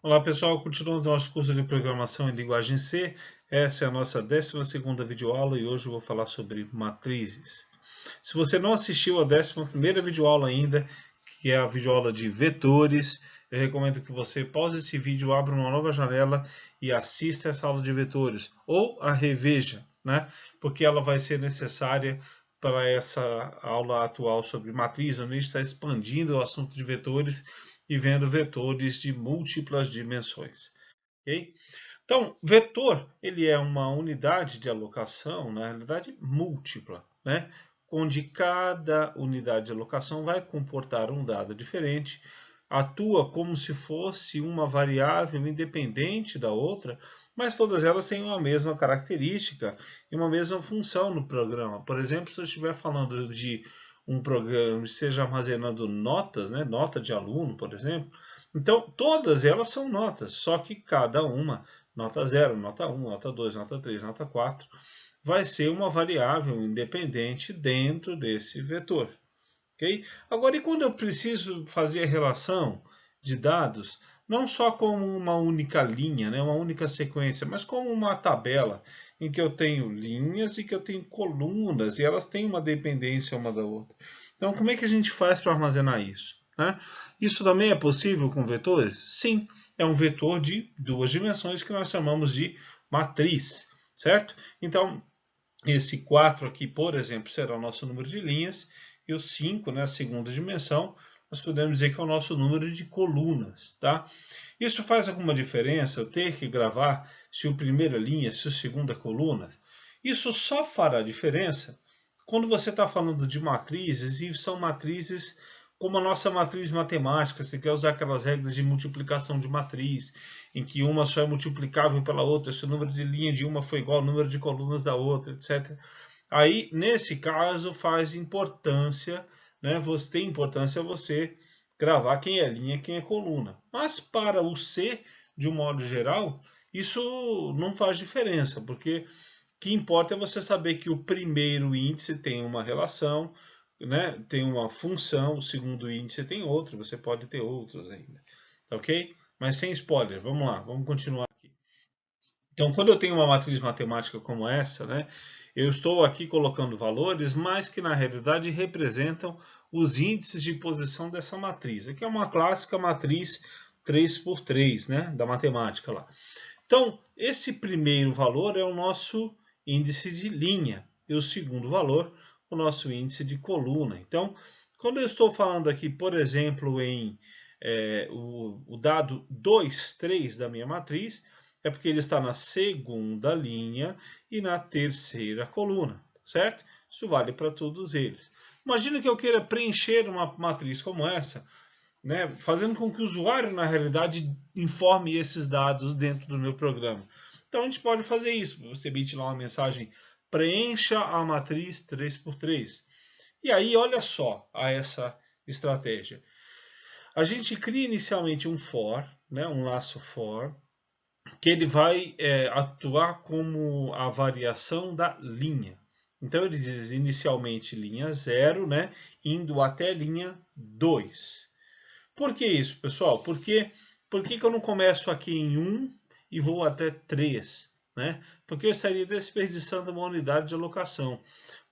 Olá pessoal, continuando nosso curso de programação em linguagem C, essa é a nossa 12ª videoaula e hoje eu vou falar sobre matrizes. Se você não assistiu a 11ª videoaula ainda, que é a videoaula de vetores, eu recomendo que você pause esse vídeo, abra uma nova janela e assista essa aula de vetores, ou a reveja, né? Porque ela vai ser necessária para essa aula atual sobre matriz, onde a gente está expandindo o assunto de vetores e vendo vetores de múltiplas dimensões. Okay? Então, vetor ele é uma unidade de alocação, na realidade, múltipla, né? Onde cada unidade de alocação vai comportar um dado diferente, atua como se fosse uma variável independente da outra, mas todas elas têm a mesma característica e uma mesma função no programa. Por exemplo, se eu estiver falando de um programa que esteja armazenando notas, né, nota de aluno, por exemplo, então todas elas são notas, só que cada uma, nota 0, nota 1, nota 2, nota 3, nota 4, vai ser uma variável independente dentro desse vetor. Okay? Agora, e quando eu preciso fazer a relação de dados, não só como uma única linha, né, uma única sequência, mas como uma tabela em que eu tenho linhas e que eu tenho colunas, e elas têm uma dependência uma da outra. Então, como é que a gente faz para armazenar isso? Né? Isso também é possível com vetores? Sim, é um vetor de duas dimensões que nós chamamos de matriz, certo? Então, esse 4 aqui, por exemplo, será o nosso número de linhas, e o 5, né, a segunda dimensão, nós podemos dizer que é o nosso número de colunas. Tá? Isso faz alguma diferença, eu ter que gravar se o primeiro é linha, se o segundo é coluna? Isso só fará diferença quando você está falando de matrizes, e são matrizes como a nossa matriz matemática, você quer usar aquelas regras de multiplicação de matriz, em que uma só é multiplicável pela outra, se o número de linha de uma foi igual ao número de colunas da outra, etc. Aí, nesse caso, faz importância, né? Você tem importância você gravar quem é linha e quem é coluna. Mas para o C, de um modo geral, isso não faz diferença, porque o que importa é você saber que o primeiro índice tem uma relação, né? Tem uma função, o segundo índice tem outro, você pode ter outros ainda. Tá ok? Mas sem spoiler, vamos lá, vamos continuar aqui. Então, quando eu tenho uma matriz matemática como essa, né, eu estou aqui colocando valores, mas que na realidade representam os índices de posição dessa matriz. Aqui é uma clássica matriz 3 por 3, né, da matemática lá. Então, esse primeiro valor é o nosso índice de linha e o segundo valor, o nosso índice de coluna. Então, quando eu estou falando aqui, por exemplo, em o dado 2, 3 da minha matriz, é porque ele está na segunda linha e na terceira coluna, certo? Isso vale para todos eles. Imagina que eu queira preencher uma matriz como essa, né, fazendo com que o usuário, na realidade, informe esses dados dentro do meu programa. Então a gente pode fazer isso. Você emite lá uma mensagem, preencha a matriz 3 por 3. E aí, olha só a essa estratégia. A gente cria inicialmente um for, né, um laço for, que ele vai atuar como a variação da linha. Então ele diz inicialmente linha 0, né, indo até linha 2. Por que isso, pessoal? Por que eu não começo aqui em 1 e vou até 3? Né? Porque eu estaria desperdiçando uma unidade de alocação.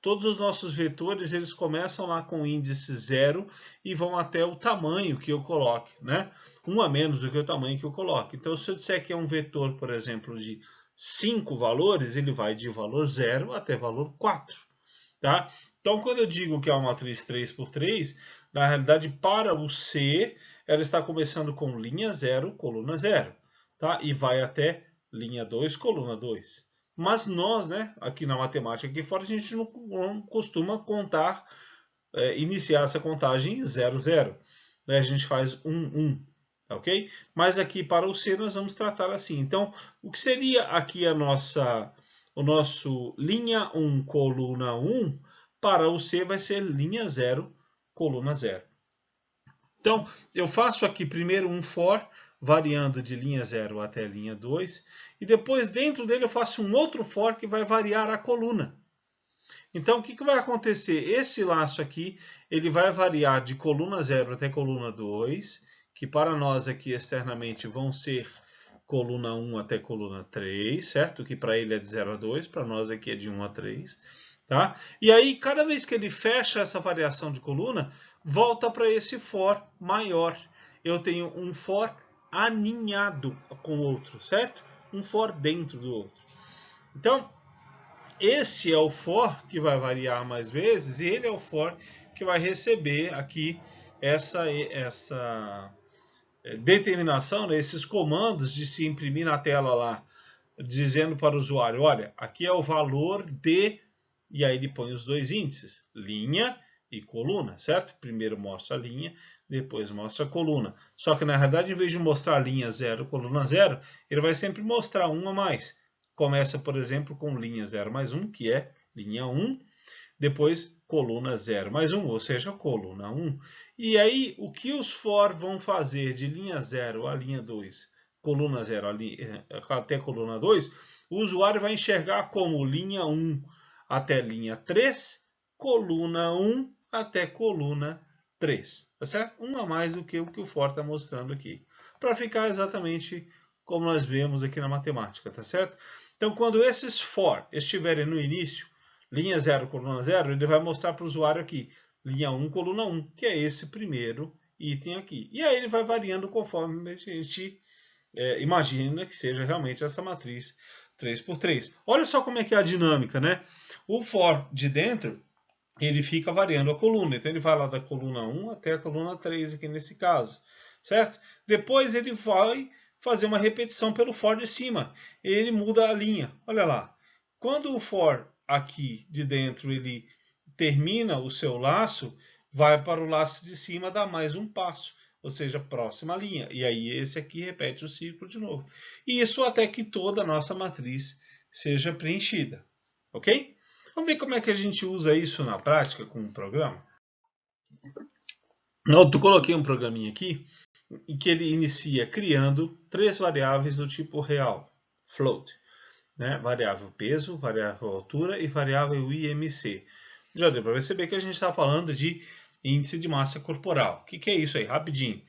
Todos os nossos vetores eles começam lá com o índice 0 e vão até o tamanho que eu coloque, né? Um a menos do que o tamanho que eu coloque. Então, se eu disser que é um vetor, por exemplo, de 5 valores, ele vai de valor 0 até valor 4. Tá? Então, quando eu digo que é uma matriz 3 por 3, na realidade, para o C, ela está começando com linha 0, coluna 0. Tá? E vai até linha 2, coluna 2. Mas nós, né, aqui na matemática, aqui fora, a gente não costuma contar, iniciar essa contagem em 0, 0. Né? A gente faz 1, 1. Ok? Mas aqui para o C nós vamos tratar assim. Então, o que seria aqui o nosso linha 1, coluna 1, para o C vai ser linha 0, coluna 0. Então, eu faço aqui primeiro um for, variando de linha 0 até linha 2, e depois dentro dele eu faço um outro for que vai variar a coluna. Então, o que vai acontecer? Esse laço aqui, ele vai variar de coluna 0 até coluna 2, que para nós aqui externamente vão ser coluna 1 até coluna 3, certo? Que para ele é de 0 a 2, para nós aqui é de 1 a 3. Tá? E aí, cada vez que ele fecha essa variação de coluna, volta para esse for maior. Eu tenho um for aninhado com o outro, certo? Um for dentro do outro. Então, esse é o for que vai variar mais vezes, e ele é o for que vai receber aqui essa determinação, né, esses comandos de se imprimir na tela lá, dizendo para o usuário, olha, aqui é o valor de... E aí ele põe os dois índices, linha e coluna, certo? Primeiro mostra a linha, depois mostra a coluna. Só que na realidade, em vez de mostrar linha 0, coluna 0, ele vai sempre mostrar um a mais. Começa, por exemplo, com linha 0 mais 1, que é linha 1, depois coluna 0 mais 1, ou seja, coluna 1. E aí, o que os for vão fazer de linha 0 a linha 2, coluna 0 até coluna 2, o usuário vai enxergar como linha 1 até linha 3, coluna 1 até coluna 3, tá certo? Um a mais do que o for está mostrando aqui, para ficar exatamente como nós vemos aqui na matemática, tá certo? Então, quando esses for estiverem no início, linha 0, coluna 0, ele vai mostrar para o usuário aqui, linha 1, coluna 1, que é esse primeiro item aqui. E aí ele vai variando conforme a gente imagina que seja realmente essa matriz 3×3. Olha só como é que é a dinâmica, né? O for de dentro, ele fica variando a coluna. Então, ele vai lá da coluna 1 até a coluna 3 aqui nesse caso, certo? Depois, ele vai fazer uma repetição pelo for de cima. Ele muda a linha. Olha lá. Quando o for aqui de dentro, ele termina o seu laço, vai para o laço de cima, dá mais um passo. Ou seja, próxima linha. E aí esse aqui repete o ciclo de novo. E isso até que toda a nossa matriz seja preenchida. Ok? Vamos ver como é que a gente usa isso na prática com o programa? Eu coloquei um programinha aqui em que ele inicia criando 3 variáveis do tipo real, float. Né? Variável peso, variável altura e variável IMC. Já deu para perceber que a gente está falando de índice de massa corporal. O que é isso aí? Rapidinho.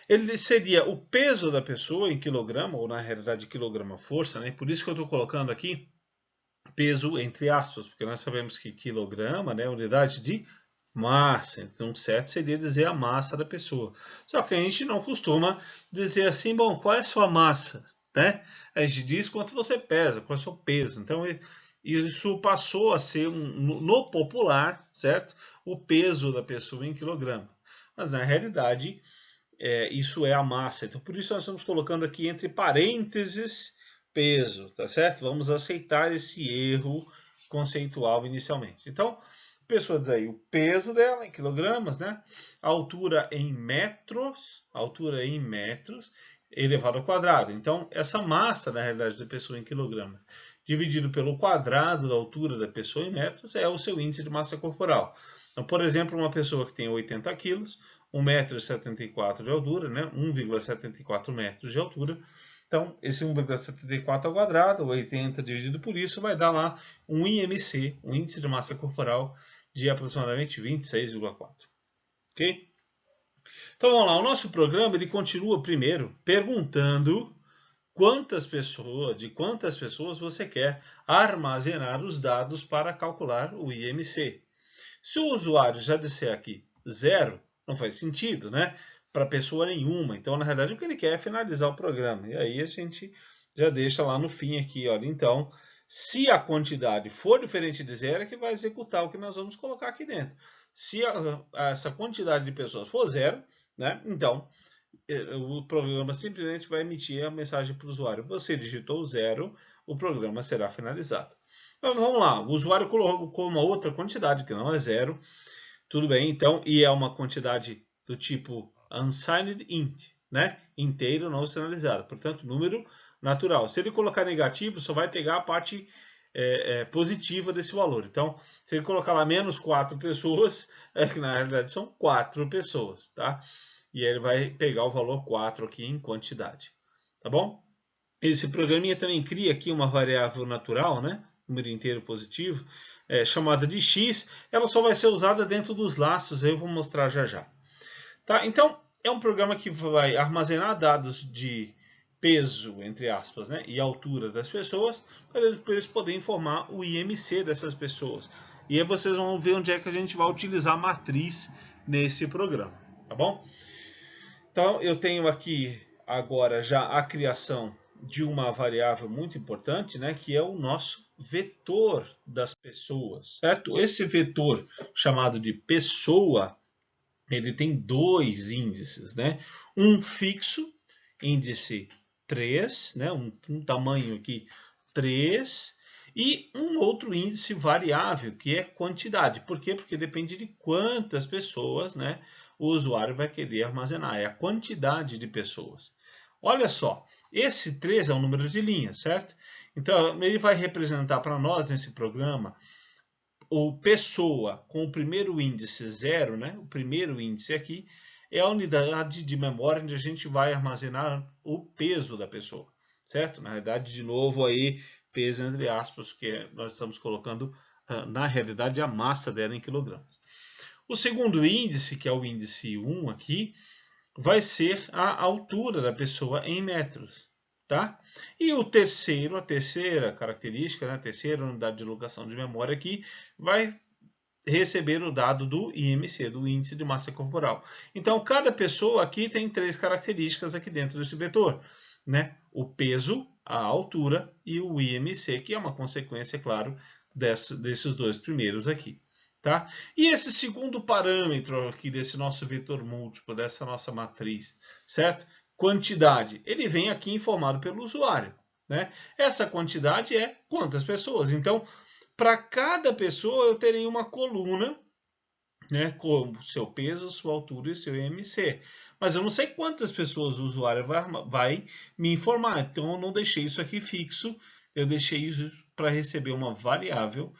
Ele seria o peso da pessoa em quilograma, ou na realidade quilograma-força, né? Por isso que eu estou colocando aqui peso entre aspas, porque nós sabemos que quilograma é unidade de massa. Então, certo seria dizer a massa da pessoa. Só que a gente não costuma dizer assim, bom, qual é a sua massa? Né? A gente diz quanto você pesa, qual é o seu peso. Então, isso passou a ser, no popular, certo? O peso da pessoa em quilograma. Mas, na realidade, isso é a massa. Então, por isso nós estamos colocando aqui entre parênteses peso, tá certo? Vamos aceitar esse erro conceitual inicialmente. Então, a pessoa diz aí o peso dela em quilogramas, né? A altura em metros, elevado ao quadrado. Então, essa massa, na realidade, da pessoa em quilogramas, dividido pelo quadrado da altura da pessoa em metros, é o seu índice de massa corporal. Então, por exemplo, uma pessoa que tem 80 quilos, 1,74 m de altura, né? 1,74 metros de altura. Então, esse 1,74 ao quadrado, 80 dividido por isso, vai dar lá um IMC, um índice de massa corporal, de aproximadamente 26,4. Ok? Então, vamos lá. O nosso programa ele continua primeiro perguntando de quantas pessoas você quer armazenar os dados para calcular o IMC. Se o usuário já disser aqui 0, não faz sentido, né? Para pessoa nenhuma. Então, na realidade, o que ele quer é finalizar o programa. E aí a gente já deixa lá no fim aqui, olha, então, se a quantidade for diferente de 0, é que vai executar o que nós vamos colocar aqui dentro. Se essa quantidade de pessoas for 0, né? Então, o programa simplesmente vai emitir a mensagem para o usuário. Você digitou 0, o programa será finalizado. Então, vamos lá, o usuário colocou uma outra quantidade, que não é 0. Tudo bem, então, e é uma quantidade do tipo unsigned int, né? Inteiro não sinalizado, portanto, número natural. Se ele colocar negativo, só vai pegar a parte positiva desse valor. Então, se ele colocar lá menos 4 pessoas, que na realidade são 4 pessoas, tá? E ele vai pegar o valor 4 aqui em quantidade, tá bom? Esse programinha também cria aqui uma variável natural, né? Número inteiro positivo, chamada de x, ela só vai ser usada dentro dos laços, eu vou mostrar já já. Tá? Então, é um programa que vai armazenar dados de peso, entre aspas, né, e altura das pessoas, para eles poderem informar o IMC dessas pessoas. E aí vocês vão ver onde é que a gente vai utilizar a matriz nesse programa, tá bom? Então eu tenho aqui agora já a criação de uma variável muito importante, né, que é o nosso vetor das pessoas, certo? Esse vetor chamado de pessoa, ele tem dois índices, né? Um fixo, índice 3, né? um tamanho aqui 3, e um outro índice variável, que é quantidade. Por quê? Porque depende de quantas pessoas, né, o usuário vai querer armazenar. É a quantidade de pessoas. Olha só, esse 3 é um número de linhas, certo? Então, ele vai representar para nós, nesse programa, ou pessoa com o primeiro índice 0, né? O primeiro índice aqui é a unidade de memória onde a gente vai armazenar o peso da pessoa, certo? Na realidade, de novo aí, peso entre aspas, porque nós estamos colocando, na realidade, a massa dela em quilogramas. O segundo índice, que é o índice 1 aqui, vai ser a altura da pessoa em metros. Tá? E o terceiro, a terceira característica, né, a terceira unidade de locação de memória aqui, vai receber o dado do IMC, do índice de massa corporal. Então, cada pessoa aqui tem três características aqui dentro desse vetor, né? O peso, a altura e o IMC, que é uma consequência, claro, desses dois primeiros aqui. Tá? E esse segundo parâmetro aqui desse nosso vetor múltiplo, dessa nossa matriz, certo? Quantidade, ele vem aqui informado pelo usuário, né? Essa quantidade é quantas pessoas. Então, para cada pessoa eu terei uma coluna, né, com seu peso, sua altura e seu IMC. Mas eu não sei quantas pessoas o usuário vai me informar. Então eu não deixei isso aqui fixo, eu deixei isso para receber uma variável,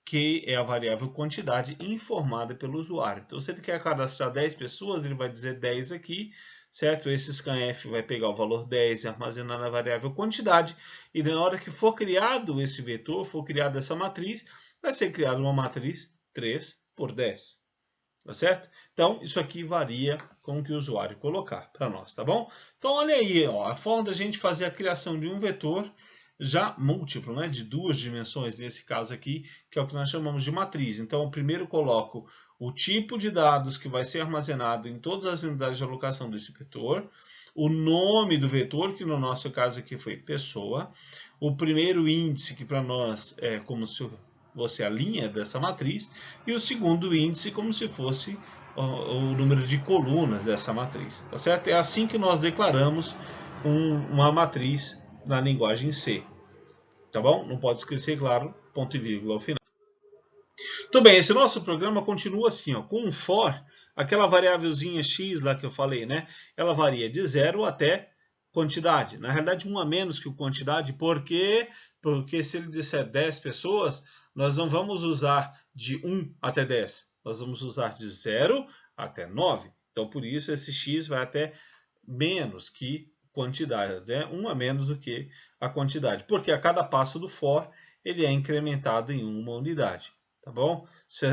que é a variável quantidade informada pelo usuário. Então, se ele quer cadastrar 10 pessoas, ele vai dizer 10 aqui, certo? Esse scanf vai pegar o valor 10 e armazenar na variável quantidade, e na hora que for criado esse vetor, for criada essa matriz, vai ser criada uma matriz 3 por 10. Tá certo? Então, isso aqui varia com o que o usuário colocar para nós, tá bom? Então, olha aí, ó, a forma da gente fazer a criação de um vetor já múltiplo, né, de duas dimensões, nesse caso aqui, que é o que nós chamamos de matriz. Então, eu primeiro coloco o tipo de dados que vai ser armazenado em todas as unidades de alocação desse vetor, o nome do vetor, que no nosso caso aqui foi pessoa, o primeiro índice, que para nós é como se fosse a linha dessa matriz, e o segundo índice como se fosse o número de colunas dessa matriz, tá certo? É assim que nós declaramos uma matriz na linguagem C, tá bom? Não pode esquecer, claro, ponto e vírgula ao final. Muito bem, esse nosso programa continua assim, ó, com um for, aquela variávelzinha x lá que eu falei, né? Ela varia de 0 até quantidade. Na realidade, 1 a menos que o quantidade, porque se ele disser 10 pessoas, nós não vamos usar de 1 até 10. Nós vamos usar de 0 até 9. Então, por isso, esse x vai até menos que quantidade, né? 1 a menos do que a quantidade. Porque a cada passo do for, ele é incrementado em uma unidade. Tá bom? Se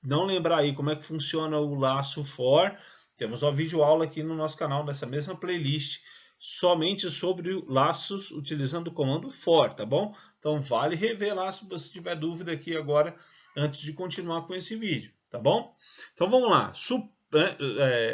não lembrar aí como é que funciona o laço for, temos uma videoaula aqui no nosso canal, nessa mesma playlist, somente sobre laços utilizando o comando for, tá bom? Então vale rever lá se você tiver dúvida aqui agora, antes de continuar com esse vídeo, tá bom? Então vamos lá,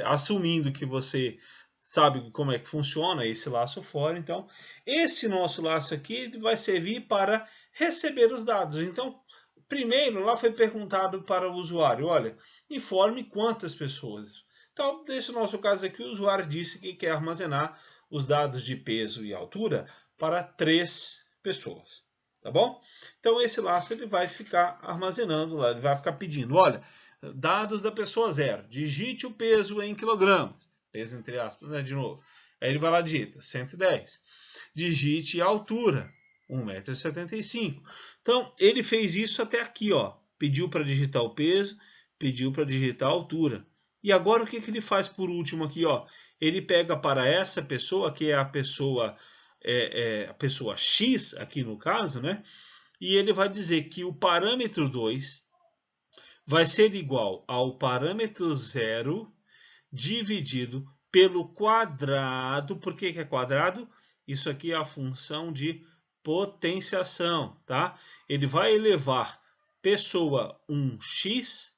assumindo que você sabe como é que funciona esse laço for, então esse nosso laço aqui vai servir para receber os dados. Então, primeiro, lá foi perguntado para o usuário, olha, informe quantas pessoas. Então, nesse nosso caso aqui, o usuário disse que quer armazenar os dados de peso e altura para 3 pessoas, tá bom? Então, esse laço ele vai ficar armazenando lá, ele vai ficar pedindo, olha, dados da pessoa 0, digite o peso em quilogramas, peso entre aspas, né, de novo. Aí ele vai lá e digita 110. Digite a altura, 1,75 m. Então, ele fez isso até aqui, ó. Pediu para digitar o peso, pediu para digitar a altura. E agora o que ele faz por último aqui, ó? Ele pega para essa pessoa, que é a pessoa X, aqui no caso, né? E ele vai dizer que o parâmetro 2 vai ser igual ao parâmetro 0 dividido pelo quadrado. Por que que é quadrado? Isso aqui é a função de potenciação, tá? Ele vai elevar pessoa 1x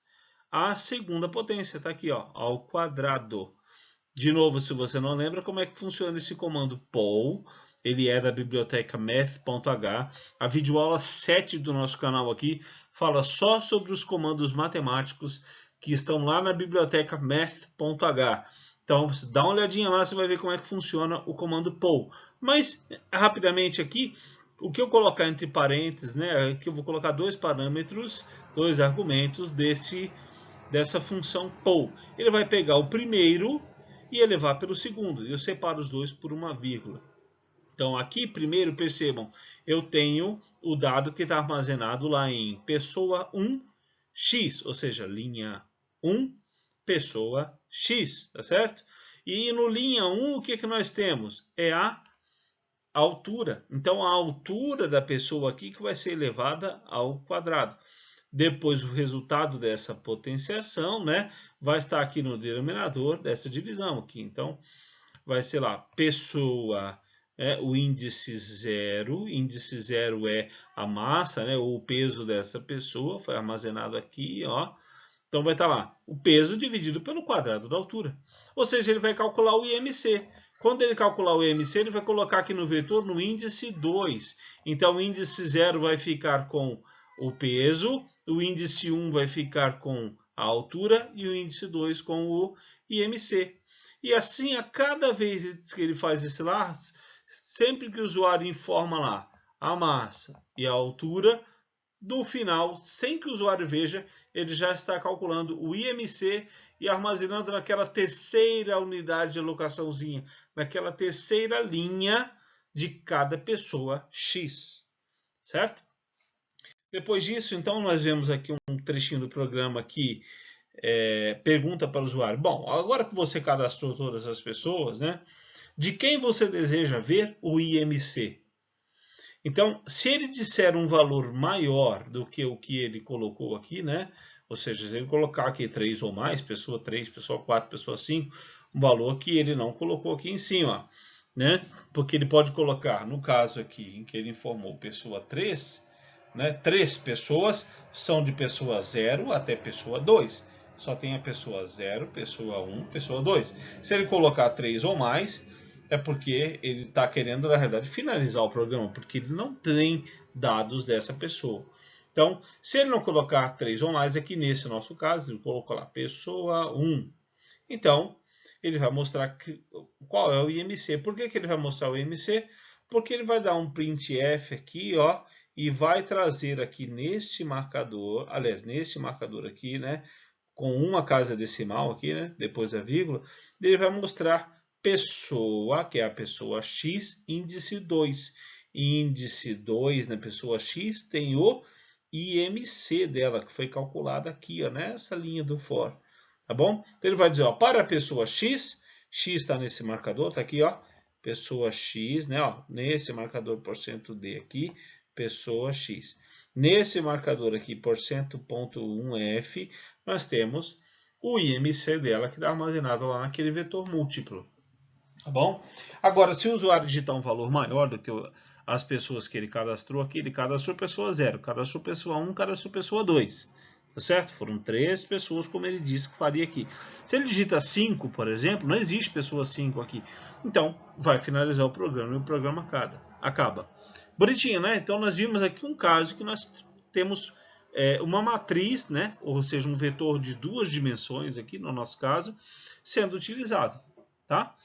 à segunda potência, tá aqui, ó, ao quadrado. De novo, se você não lembra como é que funciona esse comando POL, ele é da biblioteca math.h. A videoaula 7 do nosso canal aqui fala só sobre os comandos matemáticos que estão lá na biblioteca math.h. Então, dá uma olhadinha lá, você vai ver como é que funciona o comando POL. Mas, rapidamente aqui, o que eu colocar entre parênteses, né, aqui eu vou colocar dois parâmetros, dois argumentos dessa função POL. Ele vai pegar o primeiro e elevar pelo segundo. Eu separo os dois por uma vírgula. Então, aqui, primeiro, percebam, eu tenho o dado que está armazenado lá em pessoa 1x, ou seja, linha 1, pessoa x, tá certo? E no linha 1, o que que nós temos? É a altura. Então, a altura da pessoa aqui que vai ser elevada ao quadrado. Depois, o resultado dessa potenciação, né, vai estar aqui no denominador dessa divisão aqui. Então, vai ser lá, pessoa, o índice 0. Índice 0 é a massa, né, ou o peso dessa pessoa, foi armazenado aqui, ó. Então, vai estar lá, o peso dividido pelo quadrado da altura. Ou seja, ele vai calcular o IMC. Quando ele calcular o IMC, ele vai colocar aqui no vetor no índice 2. Então, o índice 0 vai ficar com o peso, o índice 1 vai ficar com a altura e o índice 2 com o IMC. E assim, a cada vez que ele faz esse laço, sempre que o usuário informa lá a massa e a altura, no final, sem que o usuário veja, ele já está calculando o IMC e armazenando naquela terceira unidade de alocaçãozinha, naquela terceira linha de cada pessoa X, certo? Depois disso, então, nós vemos aqui um trechinho do programa que pergunta para o usuário, bom, agora que você cadastrou todas as pessoas, né, de quem você deseja ver o IMC? Então, se ele disser um valor maior do que o que ele colocou aqui, né? Ou seja, se ele colocar aqui 3 ou mais, pessoa 3, pessoa 4, pessoa 5, um valor que ele não colocou aqui em cima, né? Porque ele pode colocar, no caso aqui em que ele informou pessoa 3, né? 3 pessoas são de pessoa 0 até pessoa 2. Só tem a pessoa 0, pessoa 1, pessoa 2. Se ele colocar 3 ou mais, é porque ele está querendo, na realidade, finalizar o programa, porque ele não tem dados dessa pessoa. Então, se ele não colocar 3 ou mais, aqui nesse nosso caso, ele colocou lá pessoa 1. Então, ele vai mostrar qual é o IMC. Por que ele vai mostrar o IMC? Porque ele vai dar um printf aqui, ó, e vai trazer aqui neste marcador, aliás, neste marcador aqui, né, com uma casa decimal aqui, né, depois da vírgula, ele vai mostrar pessoa, que é a pessoa X, índice 2. Índice 2 na pessoa X tem o IMC dela, que foi calculado aqui, ó, nessa linha do for. Tá bom? Então ele vai dizer, ó, para a pessoa X, X está nesse marcador, está aqui, ó, pessoa X, né, ó, nesse marcador %D aqui, pessoa X. Nesse marcador aqui, %.1f, nós temos o IMC dela, que está armazenado lá naquele vetor múltiplo. Tá bom? Agora, se o usuário digitar um valor maior do que as pessoas que ele cadastrou aqui, ele cadastrou pessoa 0, cadastrou pessoa 1, cadastrou pessoa 2. Tá certo? Foram 3 pessoas, como ele disse que faria aqui. Se ele digita 5, por exemplo, não existe pessoa 5 aqui. Então, vai finalizar o programa e o programa acaba. Bonitinho, né? Então, nós vimos aqui um caso que nós temos uma matriz, né? Ou seja, um vetor de 2 dimensões aqui, no nosso caso, sendo utilizado. Tá?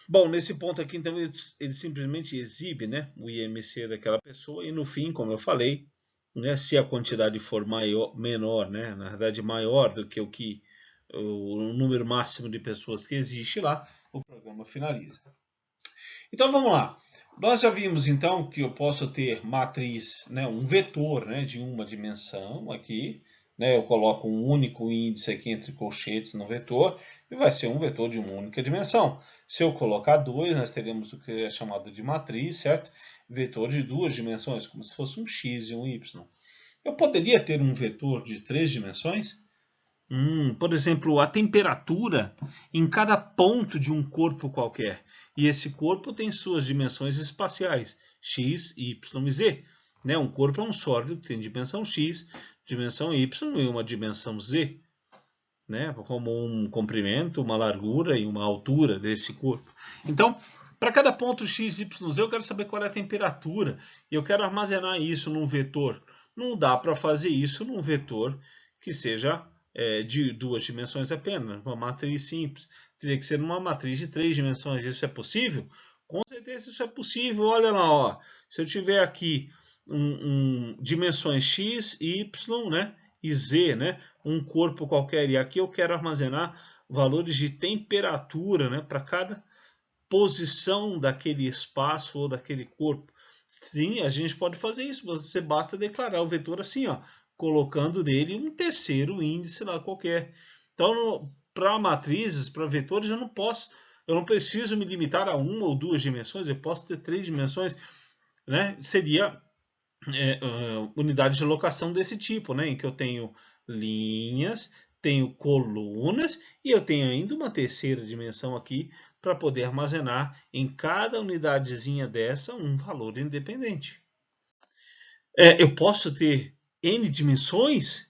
Bom, nesse ponto aqui, então, ele simplesmente exibe, né, o IMC daquela pessoa e no fim, como eu falei, né, se a quantidade for menor, né, na verdade maior do que o número máximo de pessoas que existe lá, o programa finaliza. Então vamos lá. Nós já vimos então que eu posso ter matriz, né, um vetor, né, de uma dimensão aqui, né, eu coloco um único índice aqui entre colchetes no vetor e vai ser um vetor de uma única dimensão. Se eu colocar 2, nós teremos o que é chamado de matriz, certo? Vetor de 2 dimensões, como se fosse um x e um y. Eu poderia ter um vetor de 3 dimensões? Por exemplo, a temperatura em cada ponto de um corpo qualquer. E esse corpo tem suas dimensões espaciais, x, y e z. Né? Um corpo é um sólido que tem dimensão x, dimensão y e uma dimensão z. Né? Como um comprimento, uma largura e uma altura desse corpo. Então, para cada ponto x, y, z, eu quero saber qual é a temperatura e eu quero armazenar isso num vetor. Não dá para fazer isso num vetor que seja de duas dimensões apenas, uma matriz simples. Teria que ser numa matriz de 3 dimensões. Isso é possível? Com certeza isso é possível. Olha lá, ó. Se eu tiver aqui dimensões x, y, né, e z, né, um corpo qualquer, e aqui eu quero armazenar valores de temperatura, né, para cada posição daquele espaço ou daquele corpo. Sim, a gente pode fazer isso. Você basta declarar o vetor assim, ó, colocando nele um terceiro índice lá qualquer. Então, para matrizes, para vetores, eu não preciso me limitar a uma ou duas dimensões. Eu posso ter 3 dimensões, né? Seria unidade de locação desse tipo, né? Em que eu tenho linhas, tenho colunas e eu tenho ainda uma terceira dimensão aqui para poder armazenar em cada unidadezinha dessa um valor independente. Eu posso ter N dimensões?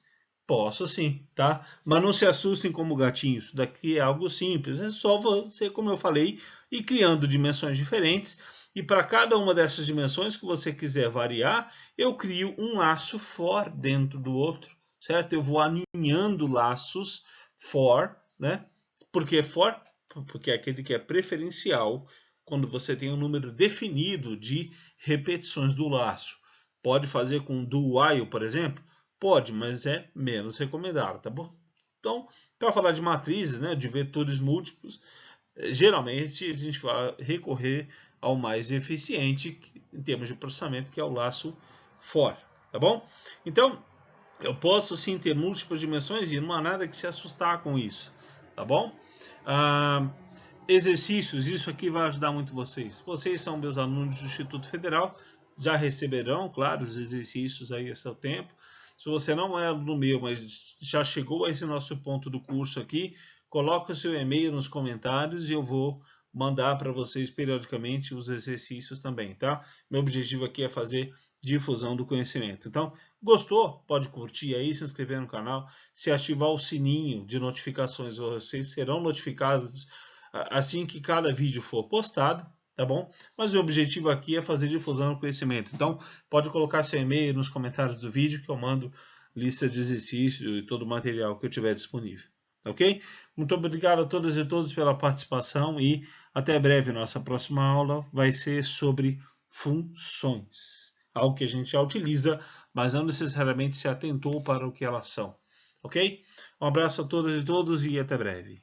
Posso sim, tá? Mas não se assustem como gatinhos. Isso daqui é algo simples. É só você, como eu falei, ir criando dimensões diferentes. E para cada uma dessas dimensões que você quiser variar, eu crio um laço for dentro do outro, certo? Eu vou aninhando laços for, né? Por que for? Porque é aquele que é preferencial quando você tem um número definido de repetições do laço. Pode fazer com do while, por exemplo? Pode, mas é menos recomendável, tá bom? Então, para falar de matrizes, né, de vetores múltiplos, geralmente a gente vai recorrer ao mais eficiente em termos de processamento, que é o laço for, tá bom? Então, eu posso sim ter múltiplas dimensões e não há nada que se assustar com isso, tá bom? Exercícios, isso aqui vai ajudar muito vocês. Vocês são meus alunos do Instituto Federal, já receberão, claro, os exercícios aí a seu tempo. Se você não é aluno meu, mas já chegou a esse nosso ponto do curso aqui, coloque o seu e-mail nos comentários e eu vou mandar para vocês periodicamente os exercícios também, tá? Meu objetivo aqui é fazer difusão do conhecimento. Então, gostou? Pode curtir aí, se inscrever no canal. Se ativar o sininho de notificações, vocês serão notificados assim que cada vídeo for postado, tá bom? Mas o objetivo aqui é fazer difusão do conhecimento. Então, pode colocar seu e-mail nos comentários do vídeo que eu mando lista de exercícios e todo o material que eu tiver disponível. Ok? Muito obrigado a todas e todos pela participação e até breve. Nossa próxima aula vai ser sobre funções. Algo que a gente já utiliza, mas não necessariamente se atentou para o que elas são. Ok? Um abraço a todas e todos e até breve.